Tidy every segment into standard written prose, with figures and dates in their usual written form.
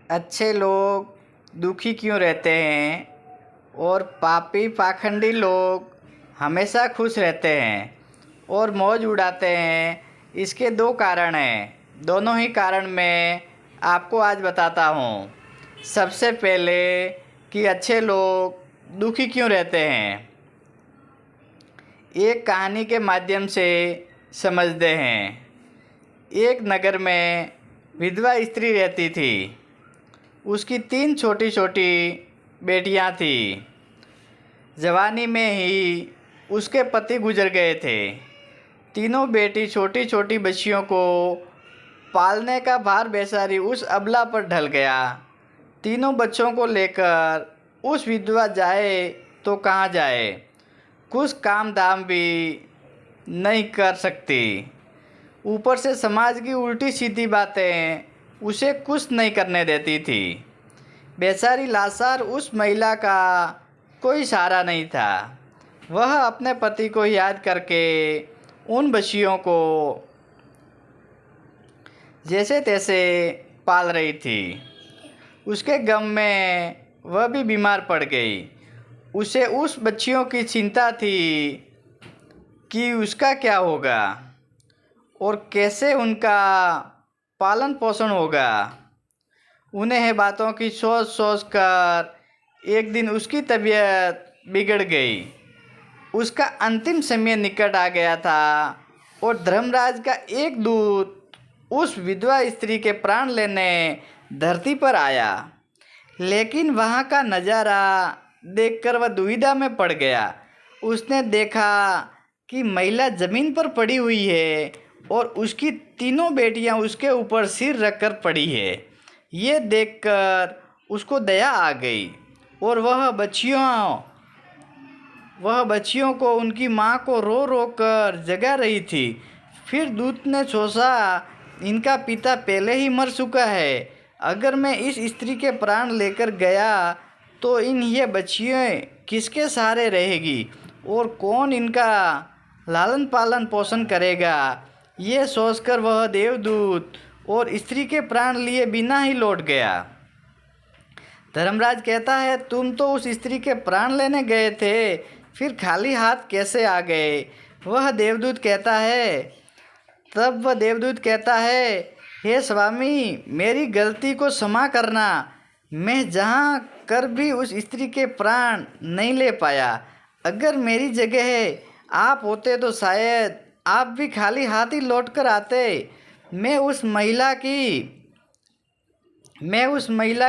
अच्छे लोग दुखी क्यों रहते हैं और पापी पाखंडी लोग हमेशा खुश रहते हैं और मौज उड़ाते हैं? इसके दो कारण हैं। दोनों ही कारण मैं आपको आज बताता हूँ। सबसे पहले कि अच्छे लोग दुखी क्यों रहते हैं, एक कहानी के माध्यम से समझते हैं। एक नगर में विधवा स्त्री रहती थी। उसकी 3 छोटी छोटी बेटियां थीं। जवानी में ही उसके पति गुजर गए थे। तीनों बेटी छोटी छोटी बच्चियों को पालने का भार बेचारी उस अबला पर ढल गया। तीनों बच्चों को लेकर उस विधवा जाए तो कहाँ जाए, कुछ काम धाम भी नहीं कर सकती। ऊपर से समाज की उल्टी सीधी बातें उसे कुछ नहीं करने देती थी। बेचारी लाचार उस महिला का कोई सहारा नहीं था। वह अपने पति को याद करके उन बच्चियों को जैसे तैसे पाल रही थी। उसके गम में वह भी बीमार पड़ गई। उसे उस बच्चियों की चिंता थी कि उसका क्या होगा और कैसे उनका पालन पोषण होगा। उन्हें बातों की सोच सोच कर एक दिन उसकी तबीयत बिगड़ गई। उसका अंतिम समय निकट आ गया था और धर्मराज का एक दूत उस विधवा स्त्री के प्राण लेने धरती पर आया। लेकिन वहाँ का नज़ारा देखकर वह दुविधा में पड़ गया। उसने देखा कि महिला ज़मीन पर पड़ी हुई है और उसकी तीनों बेटियां उसके ऊपर सिर रखकर पड़ी है। ये देखकर उसको दया आ गई और वह बच्चियों को उनकी माँ को रो रो कर जगा रही थी। फिर दूत ने सोचा, इनका पिता पहले ही मर चुका है। अगर मैं इस स्त्री के प्राण लेकर गया तो ये बच्चियाँ किसके सहारे रहेगी और कौन इनका लालन पालन पोषण करेगा। ये सोचकर वह देवदूत और स्त्री के प्राण लिए बिना ही लौट गया। धर्मराज कहता है, तुम तो उस स्त्री के प्राण लेने गए थे, फिर खाली हाथ कैसे आ गए? वह देवदूत कहता है, हे स्वामी, मेरी गलती को क्षमा करना। मैं जहाँ कर भी उस स्त्री के प्राण नहीं ले पाया। अगर मेरी जगह आप होते तो शायद आप भी खाली हाथ ही लौट कर आते। मैं उस महिला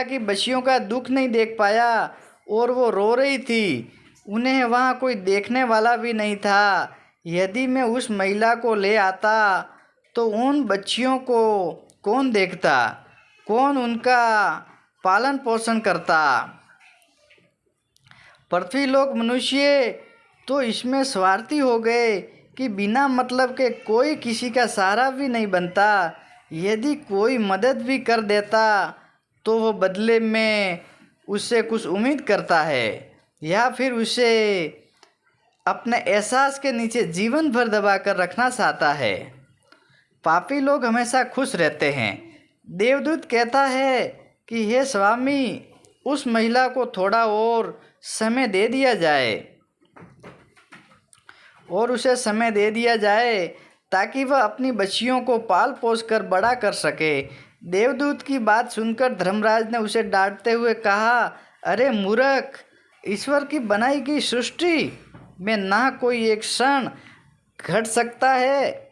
की बच्चियों का दुख नहीं देख पाया और वो रो रही थी। उन्हें वहाँ कोई देखने वाला भी नहीं था। यदि मैं उस महिला को ले आता तो उन बच्चियों को कौन देखता, कौन उनका पालन पोषण करता? पृथ्वी लोग मनुष्य तो इसमें स्वार्थी हो गए कि बिना मतलब के कोई किसी का सहारा भी नहीं बनता। यदि कोई मदद भी कर देता तो वो बदले में उससे कुछ उम्मीद करता है या फिर उसे अपने एहसास के नीचे जीवन भर दबा कर रखना चाहता है। पापी लोग हमेशा खुश रहते हैं। देवदूत कहता है कि हे स्वामी, उस महिला को थोड़ा और समय दे दिया जाए ताकि वह अपनी बच्चियों को पाल पोस कर बड़ा कर सके। देवदूत की बात सुनकर धर्मराज ने उसे डांटते हुए कहा, अरे मूर्ख, ईश्वर की बनाई गई सृष्टि में ना कोई एक क्षण घट सकता है,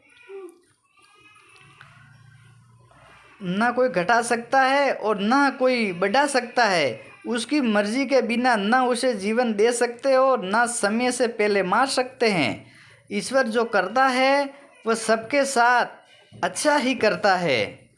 ना कोई घटा सकता है और ना कोई बढ़ा सकता है। उसकी मर्जी के बिना ना उसे जीवन दे सकते और ना समय से पहले मार सकते हैं। ईश्वर जो करता है वह सबके साथ अच्छा ही करता है।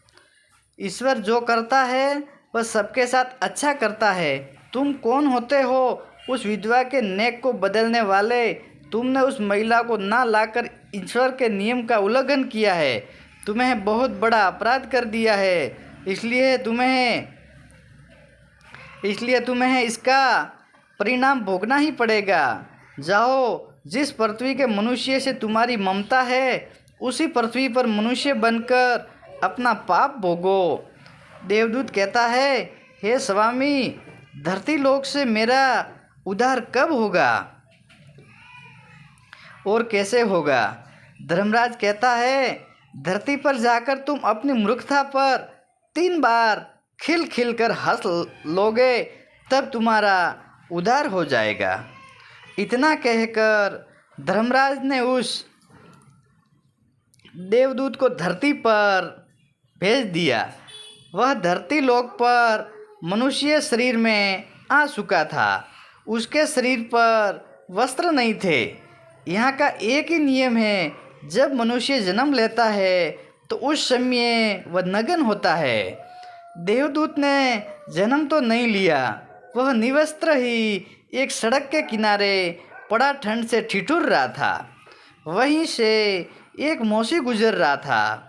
ईश्वर जो करता है वह सबके साथ अच्छा करता है। तुम कौन होते हो उस विधवा के नेक को बदलने वाले? तुमने उस महिला को ना लाकर ईश्वर के नियम का उल्लंघन किया है। तुम्हें बहुत बड़ा अपराध कर दिया है। इसलिए तुम्हें इसका परिणाम भोगना ही पड़ेगा। जाओ, जिस पृथ्वी के मनुष्य से तुम्हारी ममता है उसी पृथ्वी पर मनुष्य बनकर अपना पाप भोगो। देवदूत कहता है, हे स्वामी, धरती लोक से मेरा उद्धार कब होगा और कैसे होगा? धर्मराज कहता है, धरती पर जाकर तुम अपनी मूर्खता पर 3 बार खिल खिल कर हंस लोगे, तब तुम्हारा उद्धार हो जाएगा। इतना कहकर धर्मराज ने उस देवदूत को धरती पर भेज दिया। वह धरती लोक पर मनुष्य शरीर में आ चुका था। उसके शरीर पर वस्त्र नहीं थे। यहाँ का एक ही नियम है, जब मनुष्य जन्म लेता है तो उस समय वह नग्न होता है। देवदूत ने जन्म तो नहीं लिया, वह निवस्त्र ही एक सड़क के किनारे पड़ा ठंड से ठिठुर रहा था। वहीं से एक मौसी गुजर रहा था।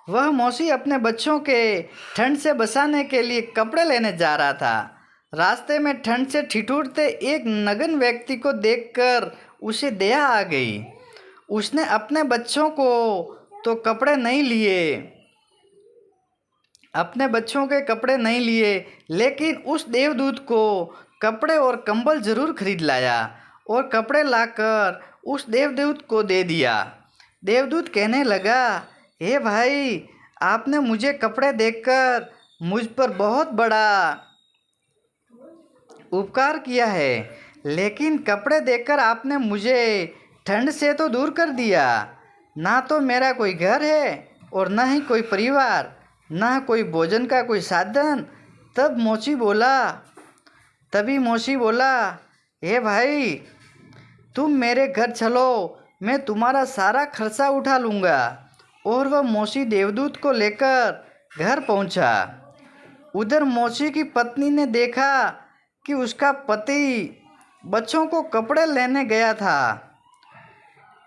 वह मौसी अपने बच्चों के ठंड से बचाने के लिए कपड़े लेने जा रहा था। रास्ते में ठंड से ठिठुरते एक नग्न व्यक्ति को देखकर उसे दया आ गई। उसने अपने बच्चों को तो कपड़े नहीं लिए, अपने बच्चों के कपड़े नहीं लिए, लेकिन उस देवदूत को कपड़े और कंबल जरूर खरीद लाया और कपड़े लाकर उस देवदूत को दे दिया। देवदूत कहने लगा, हे भाई, आपने मुझे कपड़े देकर मुझ पर बहुत बड़ा उपकार किया है, लेकिन कपड़े देकर आपने मुझे ठंड से तो दूर कर दिया। ना तो मेरा कोई घर है और ना ही कोई परिवार, ना कोई भोजन का कोई साधन। तभी मौसी बोला, हे भाई, तुम मेरे घर चलो, मैं तुम्हारा सारा खर्चा उठा लूँगा। और वह मौसी देवदूत को लेकर घर पहुँचा। उधर मौसी की पत्नी ने देखा कि उसका पति बच्चों को कपड़े लेने गया था।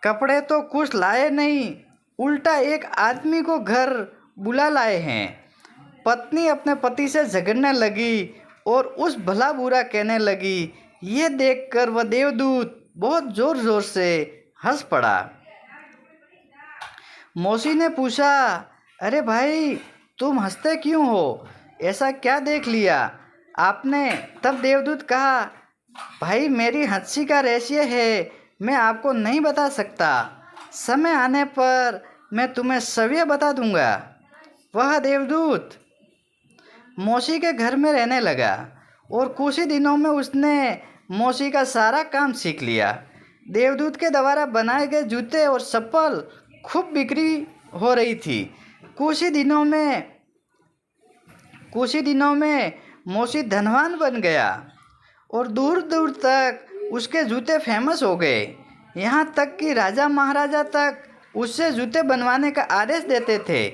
कपड़े तो कुछ लाए नहीं, उल्टा एक आदमी को घर बुला लाए हैं। पत्नी अपने पति से झगड़ने लगी और उस भला बुरा कहने लगी। ये देखकर वह देवदूत बहुत ज़ोर ज़ोर से हंस पड़ा। मौसी ने पूछा, अरे भाई, तुम हंसते क्यों हो? ऐसा क्या देख लिया आपने? तब देवदूत कहा, भाई, मेरी हंसी का रहस्य है, मैं आपको नहीं बता सकता। समय आने पर मैं तुम्हें सभी बता दूंगा। वह देवदूत मौसी के घर में रहने लगा और कुछ ही दिनों में उसने मौसी का सारा काम सीख लिया। देवदूत के द्वारा बनाए गए जूते और चप्पल खूब बिक्री हो रही थी। कुछ ही दिनों में मौसी धनवान बन गया और दूर दूर तक उसके जूते फेमस हो गए। यहाँ तक कि राजा महाराजा तक उससे जूते बनवाने का आदेश देते थे।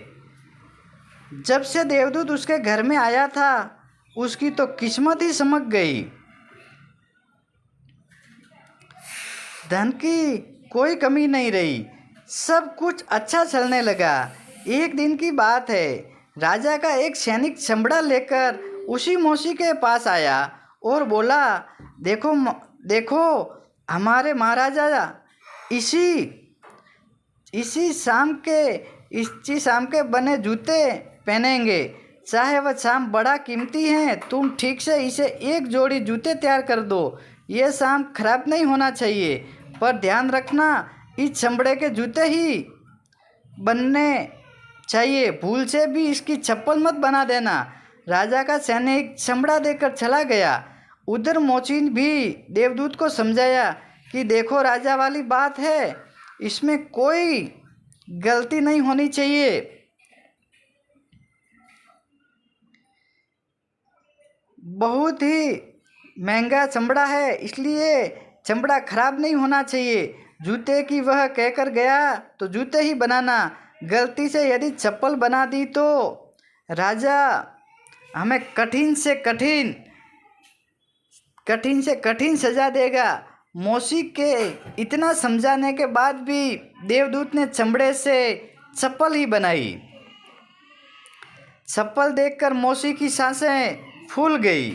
जब से देवदूत उसके घर में आया था, उसकी तो किस्मत ही चमक गई। धन की कोई कमी नहीं रही, सब कुछ अच्छा चलने लगा। एक दिन की बात है, राजा का एक सैनिक चमड़ा लेकर उसी मौसी के पास आया और बोला, देखो हमारे महाराजा इसी शाम के बने जूते पहनेंगे। चाहे वह शाम बड़ा कीमती हैं, तुम ठीक से इसे एक जोड़ी जूते तैयार कर दो। ये शाम खराब नहीं होना चाहिए, पर ध्यान रखना, इस चमड़े के जूते ही बनने चाहिए। भूल से भी इसकी चप्पल मत बना देना। राजा का सैनिक चमड़ा देकर चला गया। उधर मौसी भी देवदूत को समझाया कि देखो, राजा वाली बात है, इसमें कोई गलती नहीं होनी चाहिए। बहुत ही महंगा चमड़ा है, इसलिए चमड़ा खराब नहीं होना चाहिए। जूते की वह कहकर गया तो जूते ही बनाना। गलती से यदि चप्पल बना दी तो राजा हमें कठिन से कठिन सजा देगा। मौसी के इतना समझाने के बाद भी देवदूत ने चमड़े से चप्पल ही बनाई। चप्पल देखकर मौसी की सांसें फूल गई।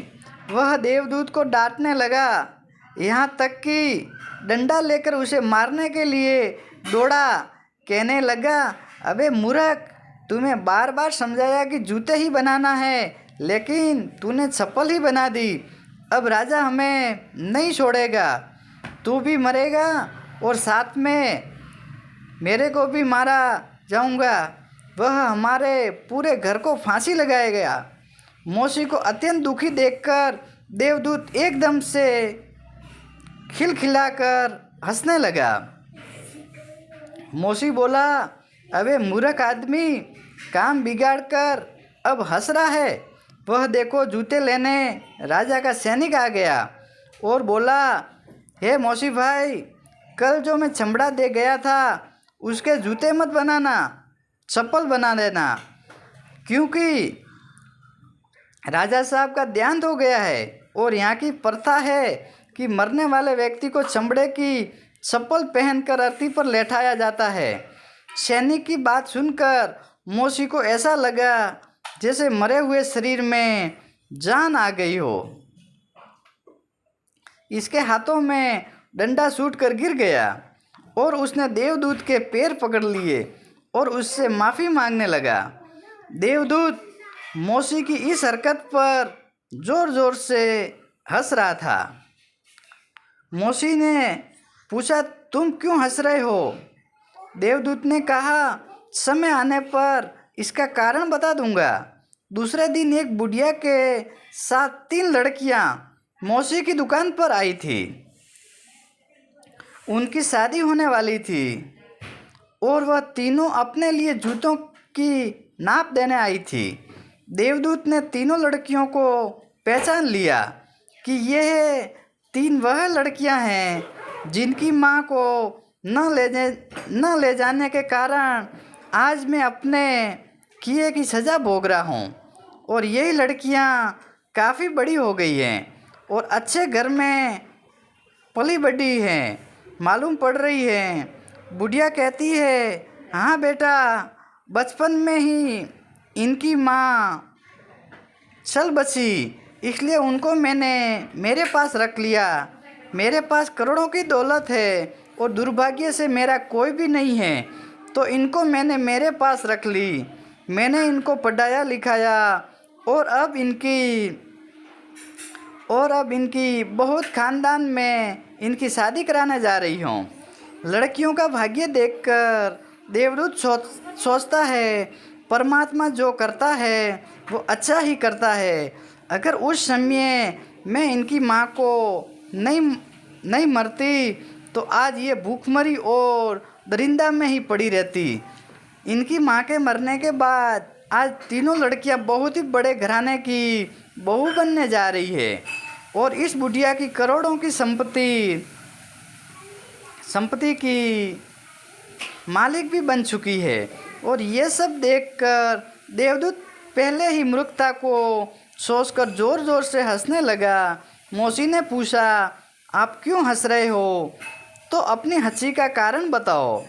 वह देवदूत को डांटने लगा, यहाँ तक कि डंडा लेकर उसे मारने के लिए दौड़ा। कहने लगा, अबे मूर्ख, तुम्हें बार बार समझाया कि जूते ही बनाना है, लेकिन तूने चप्पल ही बना दी। अब राजा हमें नहीं छोड़ेगा, तू भी मरेगा और साथ में मेरे को भी मारा जाऊंगा। वह हमारे पूरे घर को फांसी लगाएगा। मौसी को अत्यंत दुखी देखकर देवदूत एकदम से खिलखिलाकर हंसने लगा। मौसी बोला, अबे मूर्ख आदमी, काम बिगाड़ कर अब हंस रहा है। वह देखो, जूते लेने राजा का सैनिक आ गया और बोला, हे मौसी भाई, कल जो मैं चमड़ा दे गया था उसके जूते मत बनाना, चप्पल बना देना, क्योंकि राजा साहब का देहांत हो गया है और यहाँ की प्रथा है कि मरने वाले व्यक्ति को चमड़े की चप्पल पहनकर अर्थी पर लेटाया जाता है। सैनिक की बात सुनकर मौसी को ऐसा लगा जैसे मरे हुए शरीर में जान आ गई हो। इसके हाथों में डंडा छूटकर गिर गया और उसने देवदूत के पैर पकड़ लिए और उससे माफ़ी मांगने लगा। देवदूत मौसी की इस हरकत पर ज़ोर ज़ोर से हंस रहा था। मौसी ने पूछा, तुम क्यों हंस रहे हो? देवदूत ने कहा, समय आने पर इसका कारण बता दूंगा। दूसरे दिन एक बुढ़िया के साथ 3 लड़कियां मौसी की दुकान पर आई थी। उनकी शादी होने वाली थी और वह तीनों अपने लिए जूतों की नाप देने आई थी। देवदूत ने तीनों लड़कियों को पहचान लिया कि यह 3 वह लड़कियां हैं जिनकी मां को न ले जाने के कारण आज मैं अपने किए की सज़ा भोग रहा हूँ। और यही लड़कियाँ काफ़ी बड़ी हो गई हैं और अच्छे घर में पली बढ़ी हैं, मालूम पड़ रही हैं। बुढ़िया कहती है, हाँ बेटा, बचपन में ही इनकी माँ चल बची, इसलिए उनको मैंने मेरे पास रख लिया। मेरे पास करोड़ों की दौलत है और दुर्भाग्य से मेरा कोई भी नहीं है, तो इनको मैंने मेरे पास रख ली। मैंने इनको पढ़ाया लिखाया और अब इनकी बहुत ख़ानदान में इनकी शादी कराने जा रही हूँ। लड़कियों का भाग्य देखकर देवदूत सोचता है, परमात्मा जो करता है वो अच्छा ही करता है। अगर उस समय मैं इनकी माँ को नहीं मरती तो आज ये भूखमरी और दरिंदा में ही पड़ी रहती। इनकी माँ के मरने के बाद आज तीनों लड़कियाँ बहुत ही बड़े घराने की बहू बनने जा रही है और इस बुढ़िया की करोड़ों की संपत्ति की मालिक भी बन चुकी है। और ये सब देखकर देवदूत पहले ही मूर्खता को सोचकर ज़ोर ज़ोर से हंसने लगा। मौसी ने पूछा, आप क्यों हंस रहे हो? तो अपनी हंसी का कारण बताओ।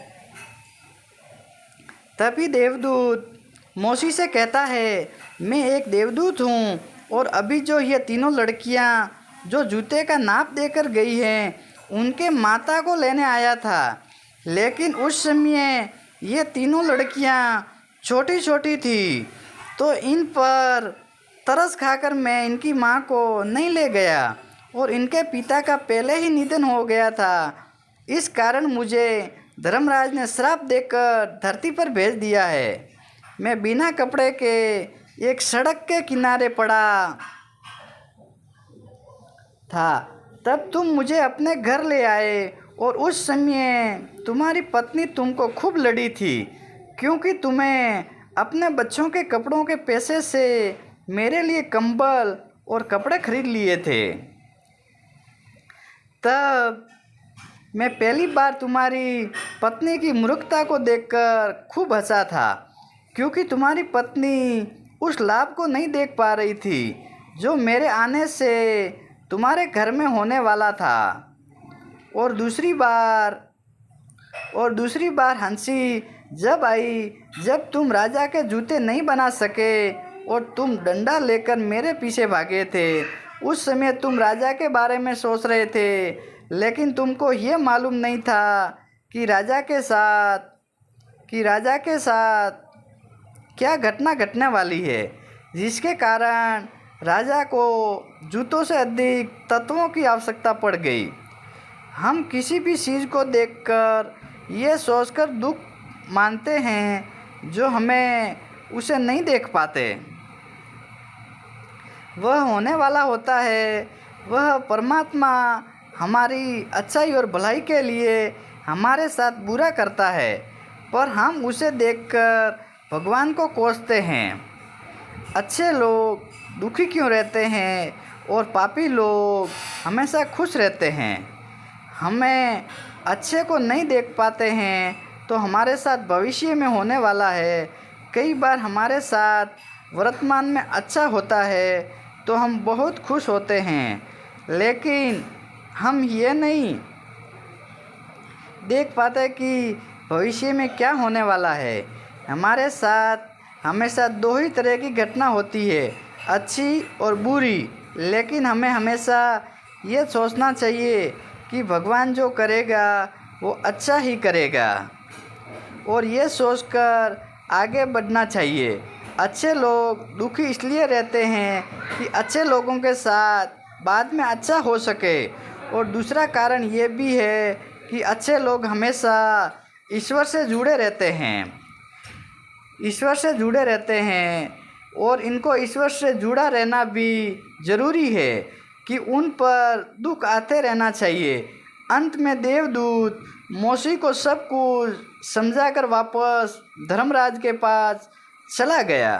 तभी देवदूत मौसी से कहता है, मैं एक देवदूत हूँ और अभी जो ये तीनों लड़कियाँ जो जूते का नाप देकर गई हैं उनके माता को लेने आया था, लेकिन उस समय ये तीनों लड़कियाँ छोटी छोटी थी, तो इन पर तरस खाकर मैं इनकी माँ को नहीं ले गया और इनके पिता का पहले ही निधन हो गया था। इस कारण मुझे धर्मराज ने श्राप देकर धरती पर भेज दिया है। मैं बिना कपड़े के एक सड़क के किनारे पड़ा था, तब तुम मुझे अपने घर ले आए और उस समय तुम्हारी पत्नी तुमको खूब लड़ी थी, क्योंकि तुम्हें अपने बच्चों के कपड़ों के पैसे से मेरे लिए कंबल और कपड़े खरीद लिए थे। तब मैं पहली बार तुम्हारी पत्नी की मूर्खता को देखकर खूब हंसा था, क्योंकि तुम्हारी पत्नी उस लाभ को नहीं देख पा रही थी जो मेरे आने से तुम्हारे घर में होने वाला था। और दूसरी बार हंसी जब आई जब तुम राजा के जूते नहीं बना सके और तुम डंडा लेकर मेरे पीछे भागे थे। उस समय तुम राजा के बारे में सोच रहे थे, लेकिन तुमको ये मालूम नहीं था कि राजा के साथ क्या घटना घटने वाली है जिसके कारण राजा को जूतों से अधिक तत्वों की आवश्यकता पड़ गई। हम किसी भी चीज़ को देखकर ये सोचकर दुख मानते हैं जो हमें उसे नहीं देख पाते। वह होने वाला होता है, वह परमात्मा हमारी अच्छाई और भलाई के लिए हमारे साथ बुरा करता है, पर हम उसे देखकर भगवान को कोसते हैं। अच्छे लोग दुखी क्यों रहते हैं और पापी लोग हमेशा खुश रहते हैं। हमें अच्छे को नहीं देख पाते हैं तो हमारे साथ भविष्य में होने वाला है। कई बार हमारे साथ वर्तमान में अच्छा होता है तो हम बहुत खुश होते हैं, लेकिन हम ये नहीं देख पाते कि भविष्य में क्या होने वाला है। हमारे साथ हमेशा दो ही तरह की घटना होती है, अच्छी और बुरी, लेकिन हमें हमेशा ये सोचना चाहिए कि भगवान जो करेगा वो अच्छा ही करेगा और ये सोचकर आगे बढ़ना चाहिए। अच्छे लोग दुखी इसलिए रहते हैं कि अच्छे लोगों के साथ बाद में अच्छा हो सके, और दूसरा कारण ये भी है कि अच्छे लोग हमेशा ईश्वर से जुड़े रहते हैं। ईश्वर से जुड़े रहते हैं और इनको ईश्वर से जुड़ा रहना भी ज़रूरी है कि उन पर दुख आते रहना चाहिए। अंत में देवदूत मौसी को सब कुछ समझाकर वापस धर्मराज के पास चला गया।